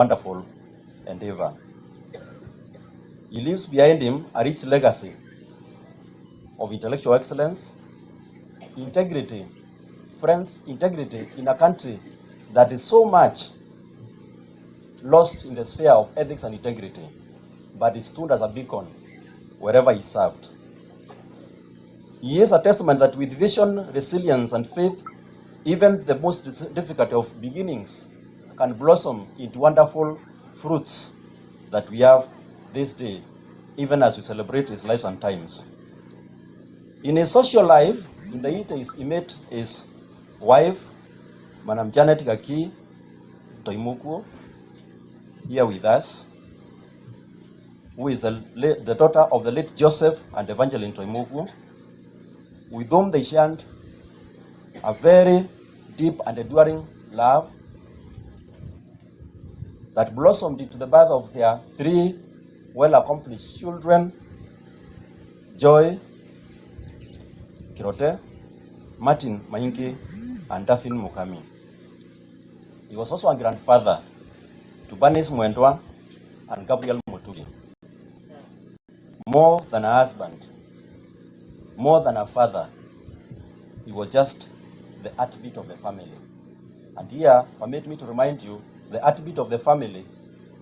wonderful endeavor. He leaves behind him a rich legacy of intellectual excellence, integrity, friends, integrity in a country that is so much lost in the sphere of ethics and integrity, but he stood as a beacon wherever he served. He is a testament that with vision, resilience, and faith, even the most difficult of beginnings can blossom into wonderful fruits that we have this day, even as we celebrate his lives and times. In his social life, in the 80s, he met his wife, Madam Janet Gaki Toimuku, here with us, who is the daughter of the late Joseph and Evangeline Toimuku, with whom they shared a very deep and enduring love that blossomed into the birth of their 3 well-accomplished children, Joy Kirote, Martin Maingi, and Daphne Mukami. He was also a grandfather to Bernice Mwendwa and Gabriel Mutugi. More than a husband, more than a father, he was just the heartbeat of the family. And here, permit me to remind you, the heartbeat of the family,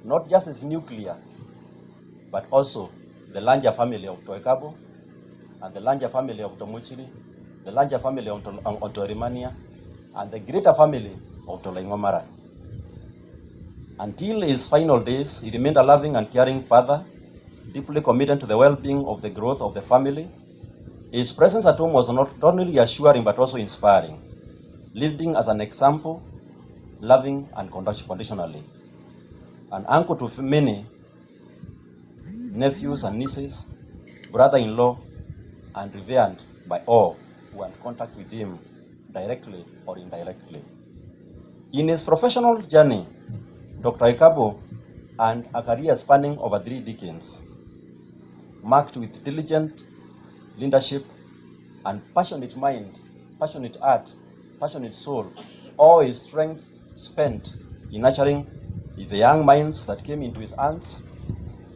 not just is nuclear, but also the larger family of Ekabu, and the larger family of Tomuchiri, the larger family of Torimania, and the greater family of Tolaingomara. Until his final days, he remained a loving and caring father, deeply committed to the well-being of the growth of the family. His presence at home was not only assuring but also inspiring, living as an example, loving unconditionally. An uncle to many nephews and nieces, brother-in-law, and revered by all who had contact with him directly or indirectly. In his professional journey, Dr. Ekabu earned a career spanning over 3 decades, marked with diligent leadership and passionate mind, passionate heart, passionate soul, all his strength spent in nurturing the young minds that came into his hands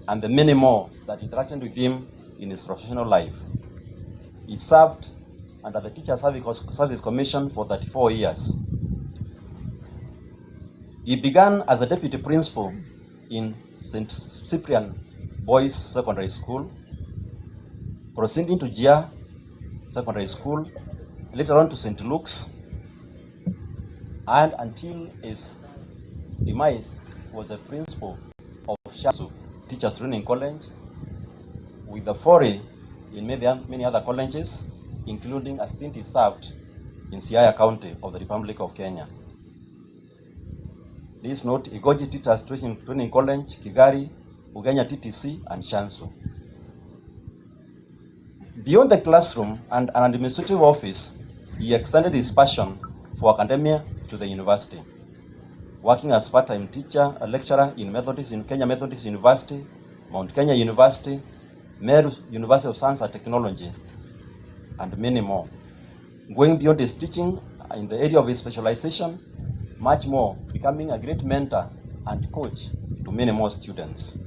and the many more that interacted with him in his professional life. He served under the Teacher Service Commission for 34 years. He began as a deputy principal in St. Cyprian Boys Secondary School, proceeding to Gia Secondary School, later on to St. Luke's, and until his demise was a principal of Shasu Teachers Training College, with the foray in many other colleges, including a stint he served in Siaya County of the Republic of Kenya. Please note Igoji Teachers Training College, Kigari, Ugenya TTC, and Shansu. Beyond the classroom and an administrative office, he extended his passion for academia to the university, working as part-time teacher, a lecturer in Kenya Methodist University, Mount Kenya University, Meru University of Science and Technology, and many more. Going beyond his teaching in the area of his specialization, much more, becoming a great mentor and coach to many more students.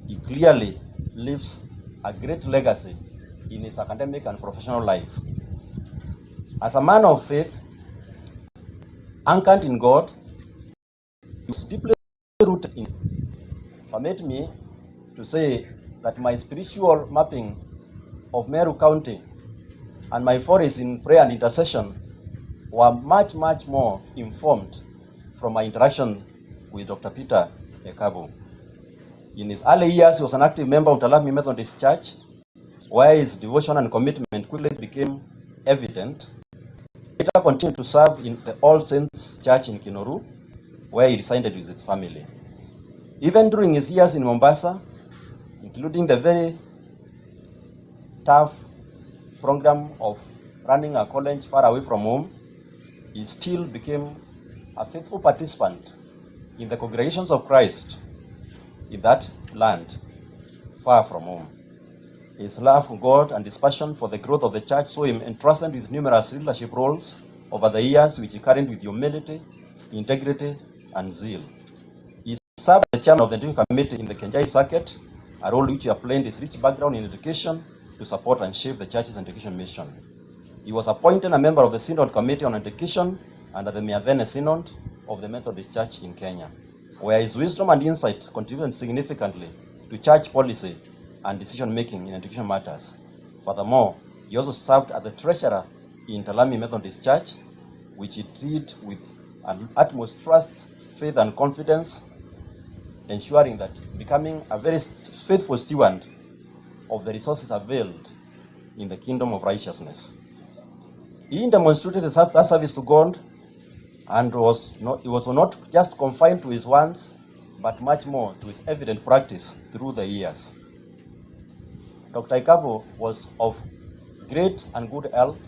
He clearly leaves a great legacy in his academic and professional life. As a man of faith, anchored in God, he was deeply rooted in. Permit me to say that my spiritual mapping of Meru County and my forays in prayer and intercession were much more informed from my interaction with Dr. Peter Ekabu. In his early years, he was an active member of Talami Methodist Church, where his devotion and commitment quickly became evident. He later continued to serve in the All Saints Church in Kinoru, where he resided with his family. Even during his years in Mombasa, including the very tough program of running a college far away from home, he still became a faithful participant in the congregations of Christ in that land, far from home. His love for God and his passion for the growth of the church saw him entrusted with numerous leadership roles over the years, which he carried with humility, integrity, and zeal. He served as the chairman of the Education Committee in the Kenjai Circuit, a role which he have played his rich background in education to support and shape the church's education mission. He was appointed a member of the Synod Committee on Education under the Miavene Synod of the Methodist Church in Kenya, where his wisdom and insight contributed significantly to church policy and decision-making in education matters. Furthermore, he also served as the treasurer in Talami Methodist Church, which he did with an utmost trust, faith, and confidence, ensuring that becoming a very faithful steward of the resources availed in the kingdom of righteousness. He demonstrated that service to God, and it was not just confined to his words, but much more to his evident practice through the years. Dr. Ekabu was of great and good health.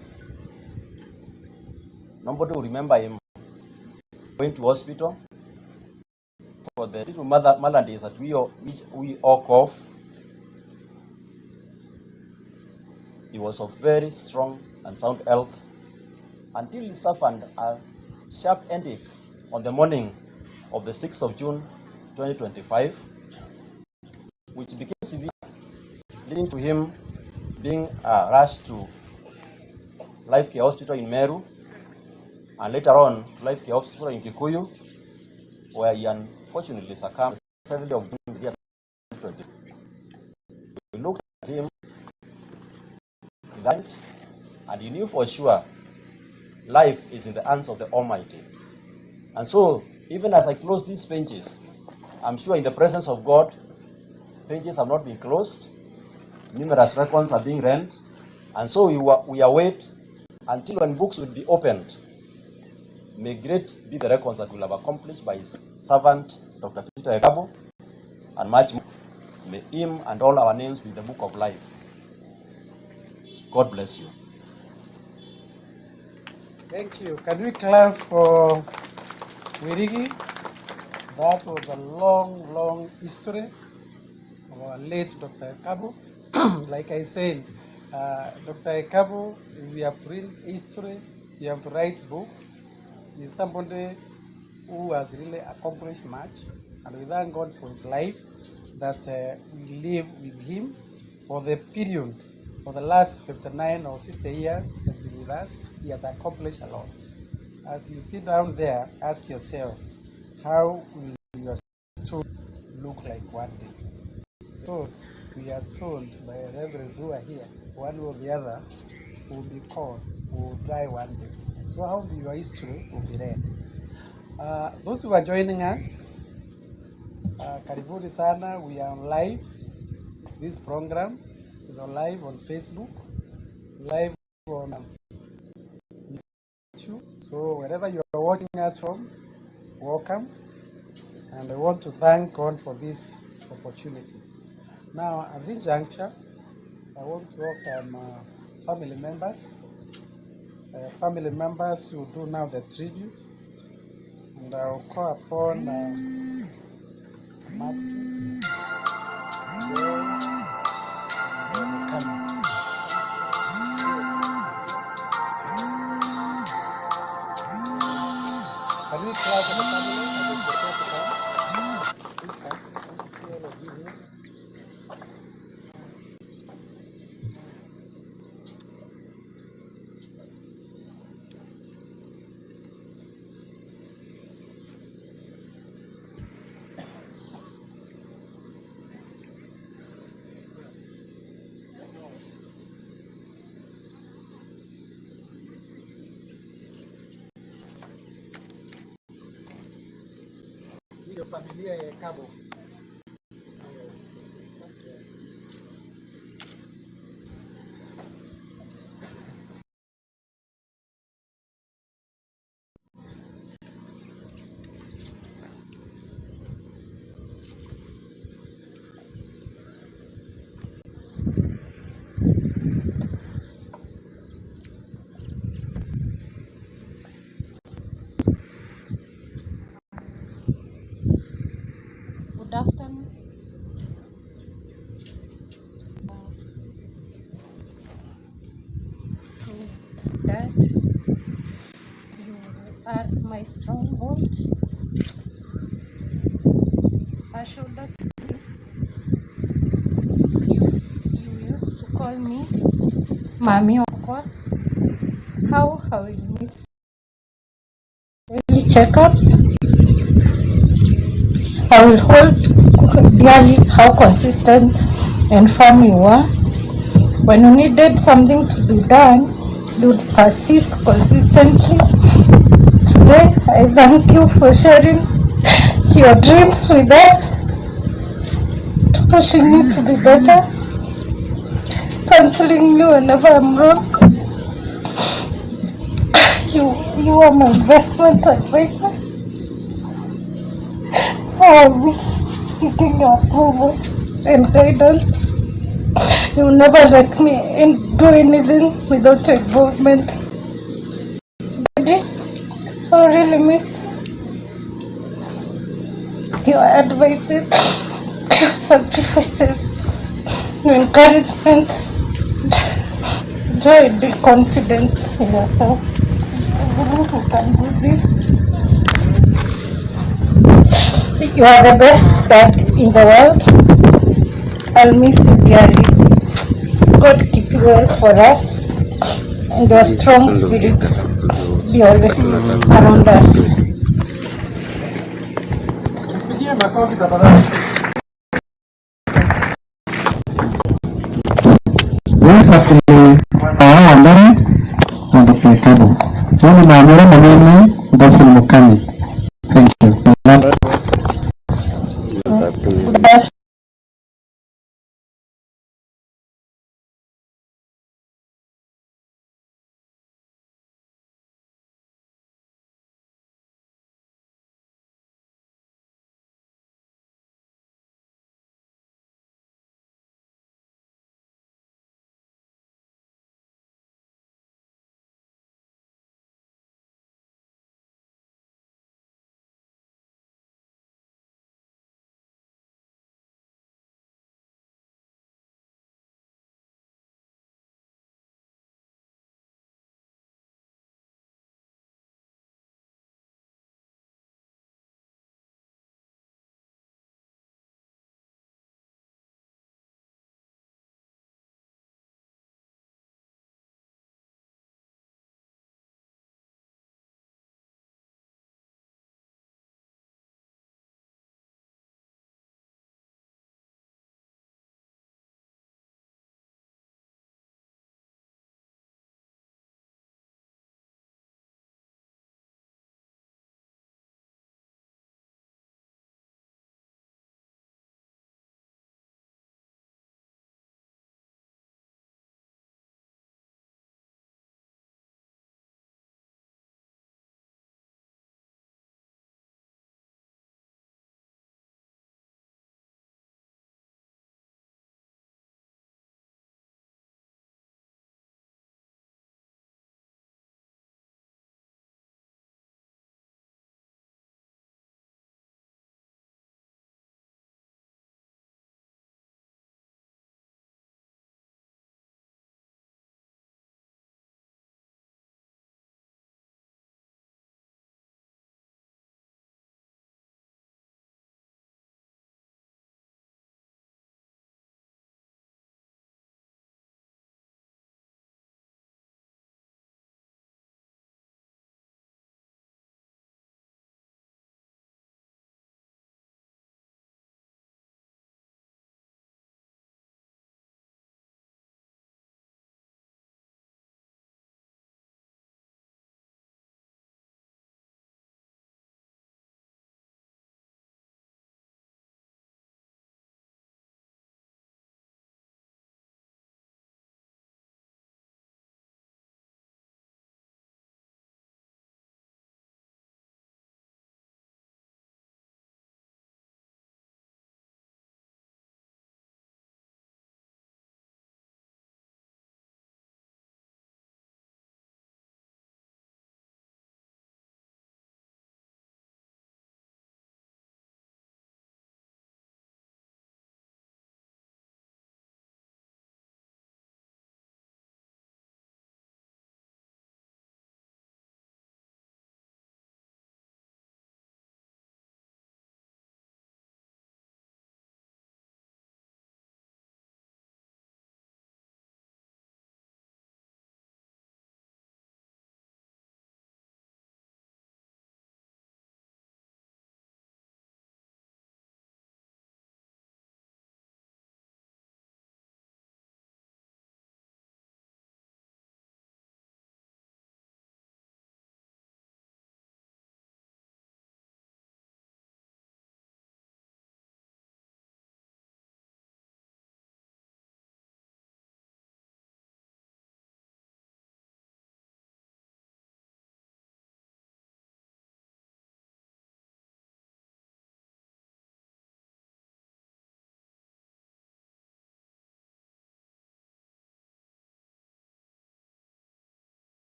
Nobody will remember him going to hospital for the little maladies that we all cough. He was of very strong and sound health until he suffered a sharp headache on the morning of the 6th of June 2025, which became severe, leading to him being rushed to Life Care Hospital in Meru, and later on to Life Care Hospital in Kikuyu, where he unfortunately succumbed the 7th of June 2020. We looked at him, and he knew for sure life is in the hands of the Almighty. And so, even as I close these pages, I'm sure in the presence of God, pages have not been closed, numerous records are being read, and so we await until when books will be opened. May great be the records that will have accomplished by his servant, Dr. Peter Ekabu, and much more. May him and all our names be in the book of life. God bless you. Thank you. Can we clap for Wirigi? That was a long, long history of our late Dr. Ekabu. Like I said, Dr. Ekabu, we have to read history, we have to write books. He's somebody who has really accomplished much, and we thank God for his life, that we live with him for the period, for the last 59 or 60 years he has been with us. He has accomplished a lot. As you sit down there, ask yourself, how will your story look like one day? Because we are told by reverends who are here, one or the other will be called, will die one day. So how will your history will be read? Those who are joining us, karibuni sana. We are on live. This program is on live on Facebook, live on YouTube. So wherever you are watching us from, welcome. And I want to thank God for this opportunity. Now, at this juncture, I want to welcome family members who do now the tribute. And I'll call upon Matthew, Joy, and Kama. Can we clap for the family? I will prepare to come. Please come. I want to see all of you here. Hiyo familia ya Ekabu. Good afternoon. Dad, you are my stronghold. her shoulder to me. You used to call me Mami Okwa. How I will miss daily checkups. I will hold dearly how consistent and firm you were. When you needed something to be done, you would persist consistently. Today, I thank you for sharing your dreams with us, pushing me to be better, counseling me whenever I'm wrong. You are my investment advisor. I will be seeking your approval and guidance. You will never let me do anything without your involvement. Daddy, I really miss your advices, your sacrifices, your encouragement. Joy, be confident in yourself. I believe you can do this. You are the best dad in the world. I'll miss you dearly. God keep you well for us, and your strong spirit be always around us. Tupigie makofi tafadhali. Hawa mbere na Dr. Ekabu. Wani na amere manene Dr. Mukami. Thank you. Good afternoon.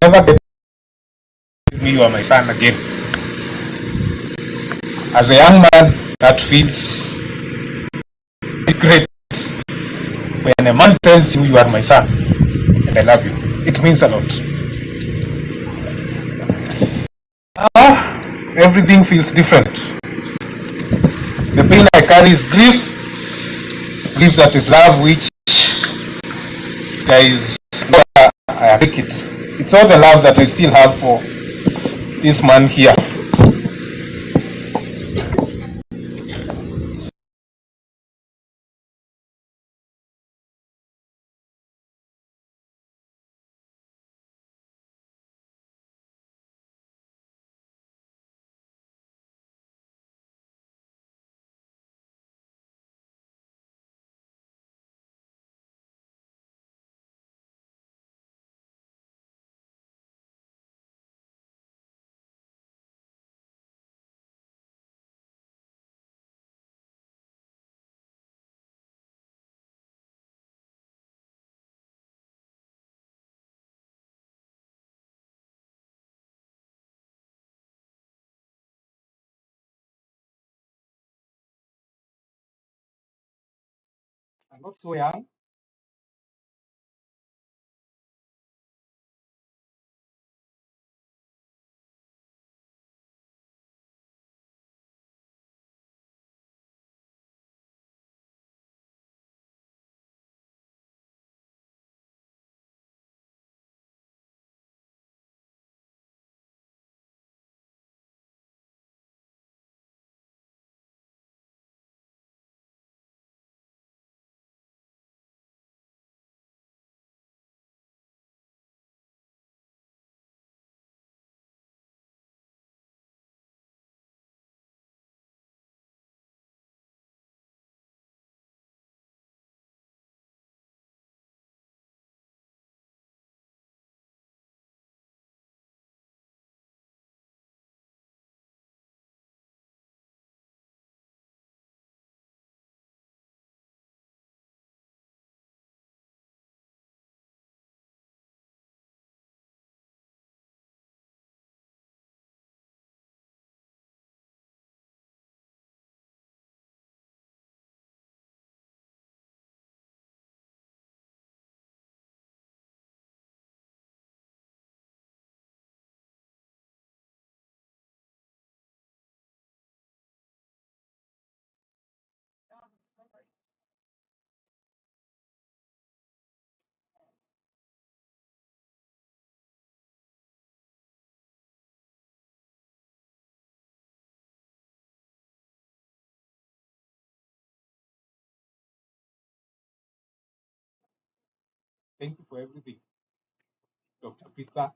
never get me, you are my son again. As a young man, that feels great when a man tells you you are my son and I love you. It means a lot. Everything feels different. The pain I carry is grief, grief that is love, which there is no I take it. It's all the love that I still have for this man here. I'm not so young. Thank you for everything, Dr. Peter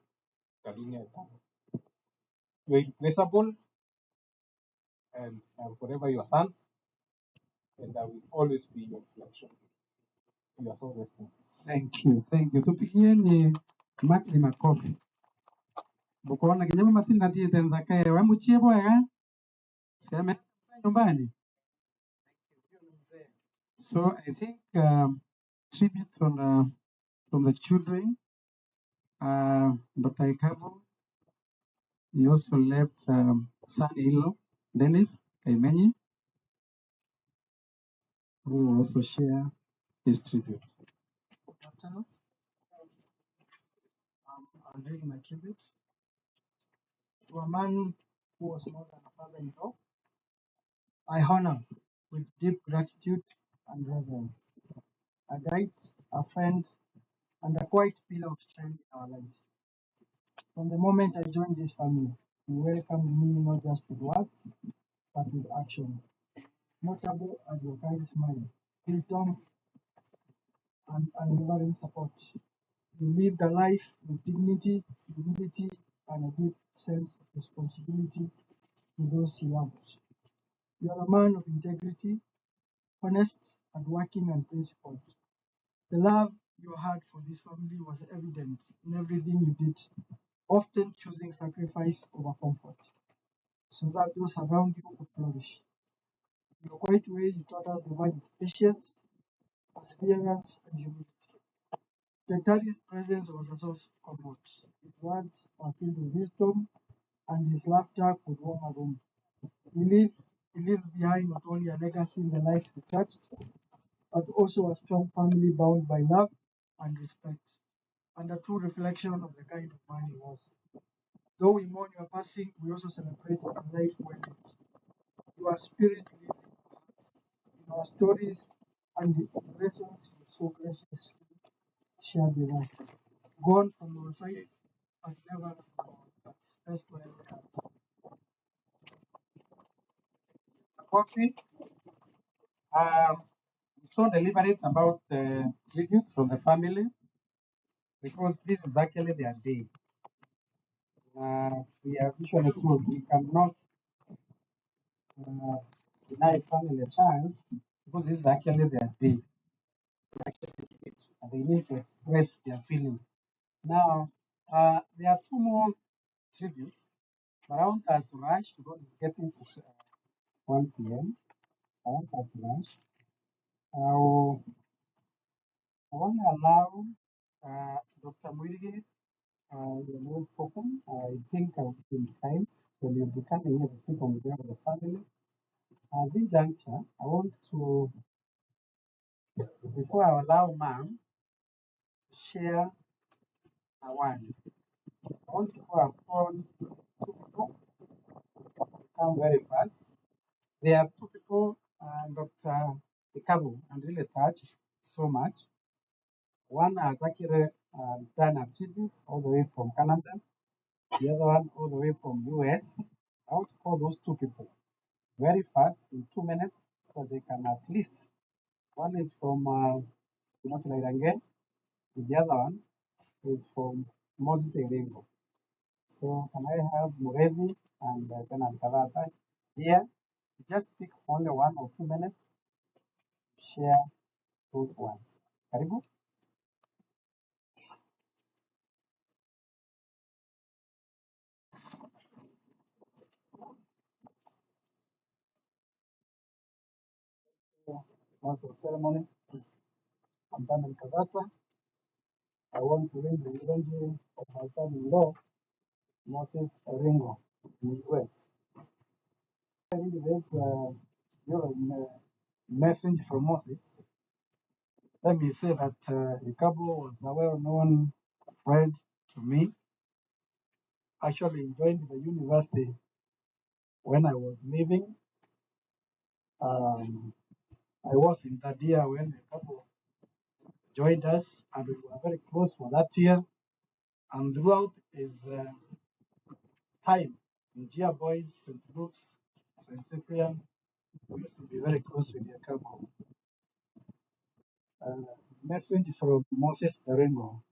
Kalunya Ekabu. You are irreplaceable, and I'm forever your son, and I will always be your reflection. You are so rest in peace. Thank you, thank you. Tupigieni Martin makofi. Bukuona kinyama Martin nati tendakae wa muchiebo ya sema nyumbani. So I think tribute on from the children. Dr. Ekabu, he also left son-in-law Dennis Kaimenyi, who will also share his tribute. Good afternoon. I'll read my tribute to a man who was more than a father-in-law. I honor with deep gratitude and reverence a guide, a friend, and a quiet pillar of strength in our lives. From the moment I joined this family, he welcomed me not just with words, but with action. Notable are your kind smile, wisdom, and unwavering support. You lived a life with dignity, humility, and a deep sense of responsibility to those he loved. You are a man of integrity, honest, hardworking, and principled. The love you had for this family was evident in everything you did, often choosing sacrifice over comfort, so that those around you could flourish. In your quiet way, you taught us the value of patience, perseverance, and humility. Daktari's presence was a source of comfort. His words were filled with wisdom, and his laughter could warm a room. He leaves behind not only a legacy in the lives he touched, but also a strong family bound by love and respect, and a true reflection of the kind of man he was. Though we mourn your passing, we also celebrate a life well lived. Your spirit lives in our hearts, in our stories, and the lessons you so graciously shared with us. Gone from our sight, but never from our hearts. Rest well in God. Coffee, so deliberate about tribute from the family because this is actually their day. We are usually told we cannot uh, deny family a chance because this is actually their day and they need to express their feeling. Now, there are two more tributes, but I want us to rush because it's getting to 1 p.m. I want us to rush. I want to allow Dr. Mwirigi, your well spoken. I think I will give him time when you'll be coming here to speak on behalf of the family. At this juncture, I want to, before I allow ma'am to share a word, I want to call upon two people to come very fast. There are two people, Dr. Ekabu, I'm really touched so much. One has actually done a tribute all the way from Canada, the other one all the way from US. I want to call those two people very fast in 2 minutes so that they can at least, one is from not Lairange, the other one is from Moses Erengo. So can I have Murevi and Bernard Kavata here? Just speak only 1 or 2 minutes, share those one. Karibu. Master of ceremony, I'm Bernard Kavata. I want to read the eulogy of my son-in-law, Moses Erengo, in the US. I read this message from Moses. Let me say that Ekabu was a well-known friend to me. Actually, joined the university when I was leaving. Um, I was in that year when Ekabu joined us, and we were very close for that year. And throughout his time in Gia Boys, St. Luke's, St. Cyprian, we used to be very close with Ekabu. Message from Moses Erengo.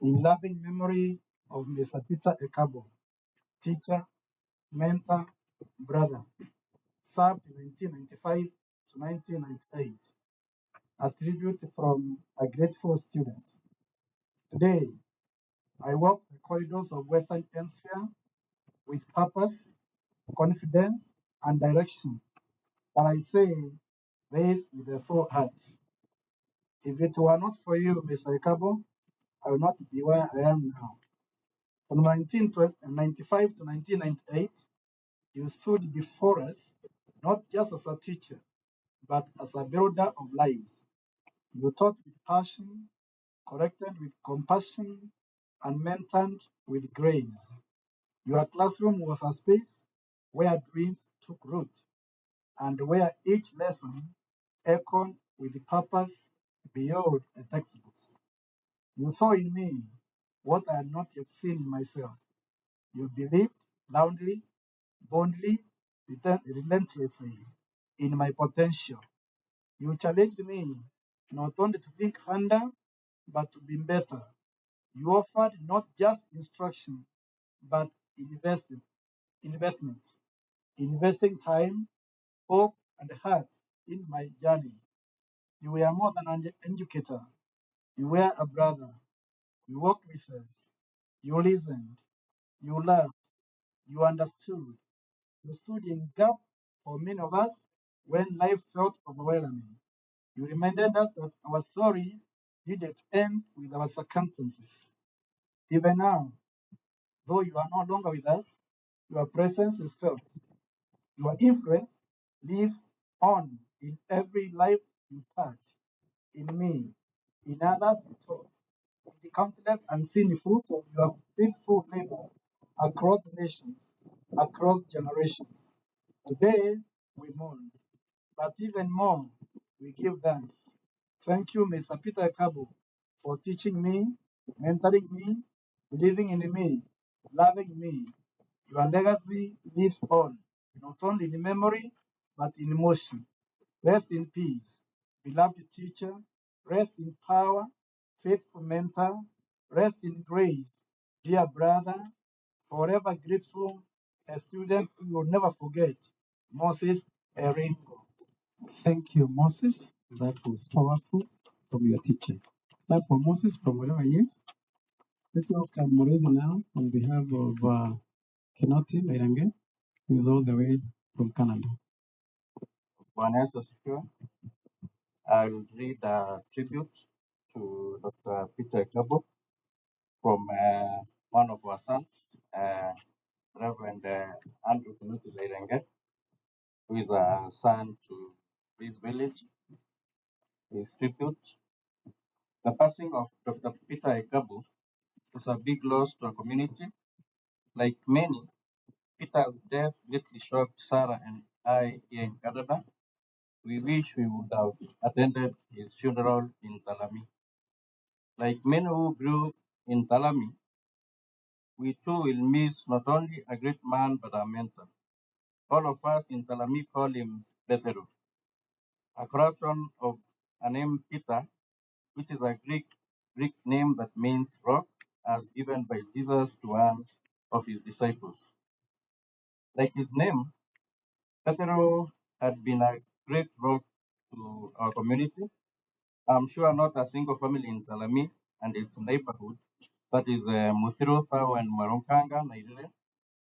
In loving memory of Mr. Peter Ekabu, teacher, mentor, brother, served 1995 to 1998. A tribute from a grateful student. Today, I walk the corridors of Western Hemisphere with purpose, confidence, and direction. But I say this with a full heart. If it were not for you, Mr. Ekabu, I would not be where I am now. From 1995 to 1998, you stood before us not just as a teacher, but as a builder of lives. You taught with passion, corrected with compassion, and mentored with grace. Your classroom was a space where dreams took root and where each lesson echoed with purpose beyond the textbooks. You saw in me what I had not yet seen in myself. You believed loudly, boldly, relentlessly in my potential. You challenged me not only to think harder, but to be better. You offered not just instruction, but investment, investing time, hope, and heart in my journey. You were more than an educator. You were a brother. You walked with us. You listened. You loved. You understood. You stood in gap for many of us when life felt overwhelming. You reminded us that our story did it end with our circumstances. Even now, though you are no longer with us, your presence is felt. Your influence lives on in every life you touch, in me, in others you taught, in the countless unseen fruits of your faithful labor across nations, across generations. Today we mourn, but even more, we give thanks. Thank you, Mr. Peter Ekabu, for teaching me, mentoring me, believing in me, loving me. Your legacy lives on, not only in memory, but in emotion. Rest in peace, beloved teacher. Rest in power, faithful mentor. Rest in grace, dear brother. Forever grateful, a student we will never forget, Moses Eringo. Thank you, Moses. That was powerful from your teacher. Now for Moses from wherever he is, let's welcome Moredi now on behalf of Kenoti Mairange, who is all the way from Canada. Bwana Yesu asifiwe. I will read a tribute to Dr. Peter Ekabu from one of our sons, Reverend Andrew Kinuti Leirenge, who is a son to this village. His tribute. The passing of Dr. Peter Ekabu is a big loss to our community. Like many, Peter's death greatly shocked Sarah and I here in Canada. We wish we would have attended his funeral in Talami. Like many who grew in Talami, we too will miss not only a great man but a mentor. All of us in Talami call him Petero, a corruption of a name Peter, which is a Greek name that means rock, as given by Jesus to one of his disciples. Like his name, Petero had been a great rock to our community. I'm sure not a single family in Talami and its neighborhood, that is Muthiru, Thao, and Maronkanga, Nigeria,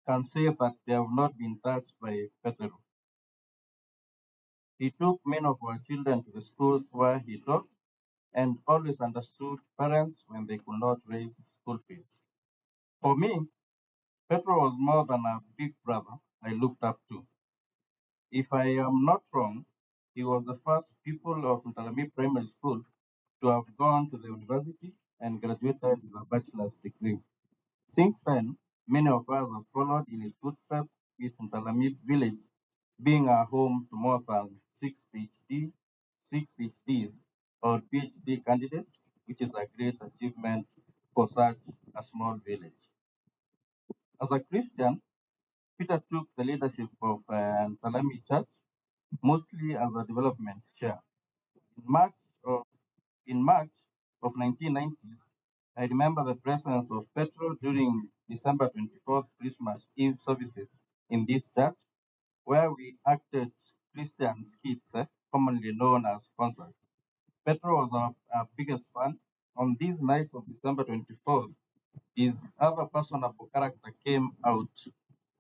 can say that they have not been touched by Petero. He took many of our children to the schools where he taught and always understood parents when they could not raise school fees. For me, Petro was more than a big brother I looked up to. If I am not wrong, he was the first pupil of Ntalami Primary School to have gone to the university and graduated with a bachelor's degree. Since then, many of us have followed in his footsteps, with Ntalami village being our home to more than six PhDs or PhD candidates, which is a great achievement for such a small village. As a Christian, Peter took the leadership of Ntalami Church mostly as a development chair. In March of, in March of 1990s, I remember the presence of Petro during December 24th Christmas Eve services in this church, where we acted Christian skits, commonly known as concerts. Petro was our biggest fan. On these nights of December 24th, his other personable character came out